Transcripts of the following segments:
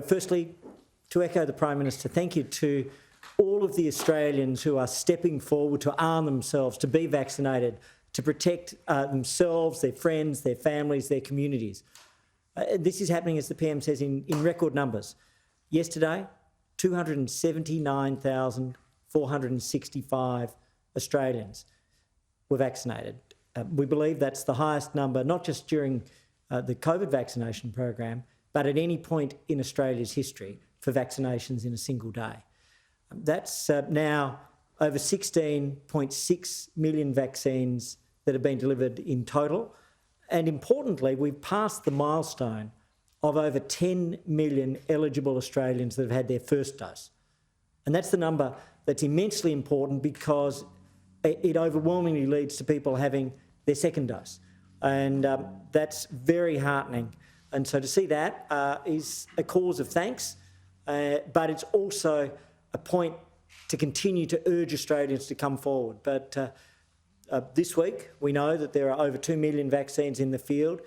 Firstly, to echo the Prime Minister, thank you to all of the Australians who are stepping forward to arm themselves, to be vaccinated, to protect themselves, their friends, their families, their communities. This is happening, as the PM says, in record numbers. Yesterday, 279,465 Australians were vaccinated. We believe that's the highest number, not just during the COVID vaccination program, but at any point in Australia's history for vaccinations in a single day. That's now over 16.6 million vaccines that have been delivered in total. And importantly, we've passed the milestone of over 10 million eligible Australians that have had their first dose. And that's the number that's immensely important because it overwhelmingly leads to people having their second dose. And that's very heartening. And so to see that is a cause of thanks, but it's also a point to continue to urge Australians to come forward. But this week, we know that there are over 2 million vaccines in the field,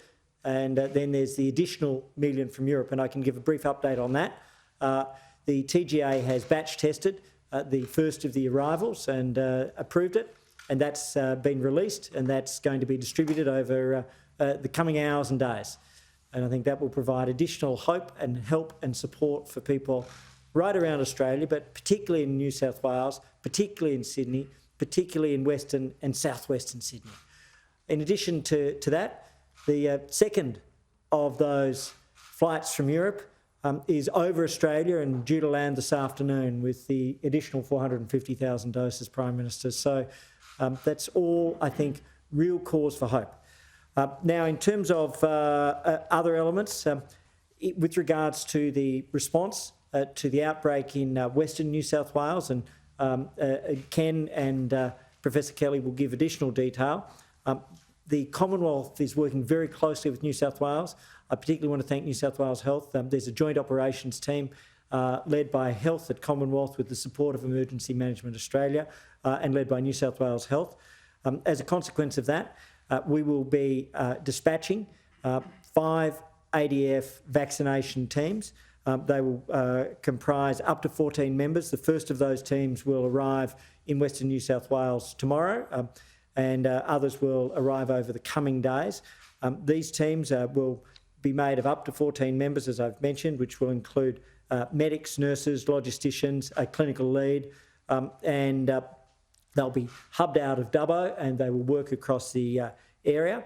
and then there's the additional million from Europe, and I can give a brief update on that. The TGA has batch tested the first of the arrivals and approved it, and that's been released, and that's going to be distributed over the coming hours and days. And I think that will provide additional hope and help and support for people right around Australia, but particularly in New South Wales, particularly in Sydney, particularly in Western and Southwestern Sydney. In addition to that, the second of those flights from Europe is over Australia and due to land this afternoon with the additional 450,000 doses, Prime Minister. So that's all, I think, real cause for hope. Now, in terms of other elements, with regards to the response to the outbreak in Western New South Wales, and Ken and Professor Kelly will give additional detail. The Commonwealth is working very closely with New South Wales. I particularly want to thank New South Wales Health. There's a joint operations team led by Health at Commonwealth with the support of Emergency Management Australia and led by New South Wales Health. As a consequence of that, we will be dispatching 5 ADF vaccination teams. They will comprise up to 14 members. The first of those teams will arrive in Western New South Wales tomorrow, and others will arrive over the coming days. These teams will be made of up to 14 members, as I've mentioned, which will include medics, nurses, logisticians, a clinical lead, and they'll be hubbed out of Dubbo and they will work across the area.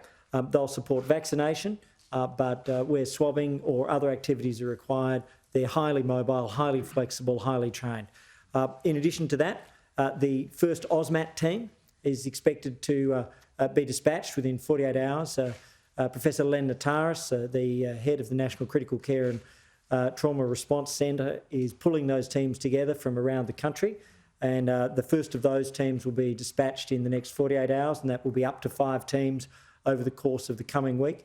They'll support vaccination, but where swabbing or other activities are required, they're highly mobile, highly flexible, highly trained. In addition to that, the first AUSMAT team is expected to be dispatched within 48 hours. Professor Len Nataris, the head of the National Critical Care and Trauma Response Centre, is pulling those teams together from around the country. And the first of those teams will be dispatched in the next 48 hours, and that will be up to 5 teams over the course of the coming week.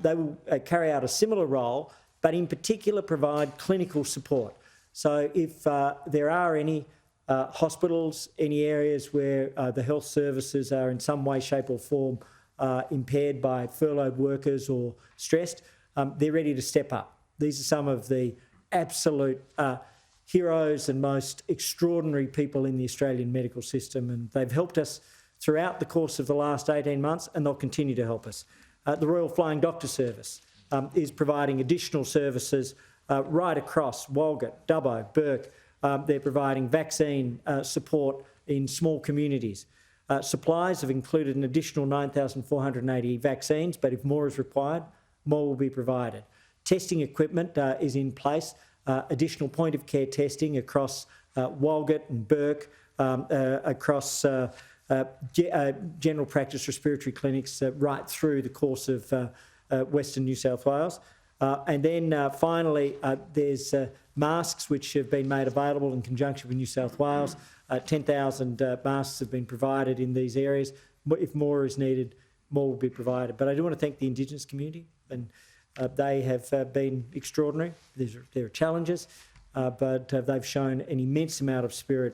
They will carry out a similar role, but in particular provide clinical support. So if there are any hospitals, any areas where the health services are in some way, shape or form impaired by furloughed workers or stressed, they're ready to step up. These are some of the absolute heroes and most extraordinary people in the Australian medical system, and they've helped us throughout the course of the last 18 months, and they'll continue to help us. The Royal Flying Doctor Service is providing additional services right across Walgett, Dubbo, Bourke. They're providing vaccine support in small communities. Supplies have included an additional 9,480 vaccines, but if more is required, more will be provided. Testing equipment is in place. Additional point-of-care testing across Walgett and Bourke, across general practice respiratory clinics right through the course of Western New South Wales. And then finally, there's masks which have been made available in conjunction with New South Wales. 10,000 masks have been provided in these areas. If more is needed, more will be provided. But I do want to thank the Indigenous community, and they have been extraordinary. There are challenges, but they've shown an immense amount of spirit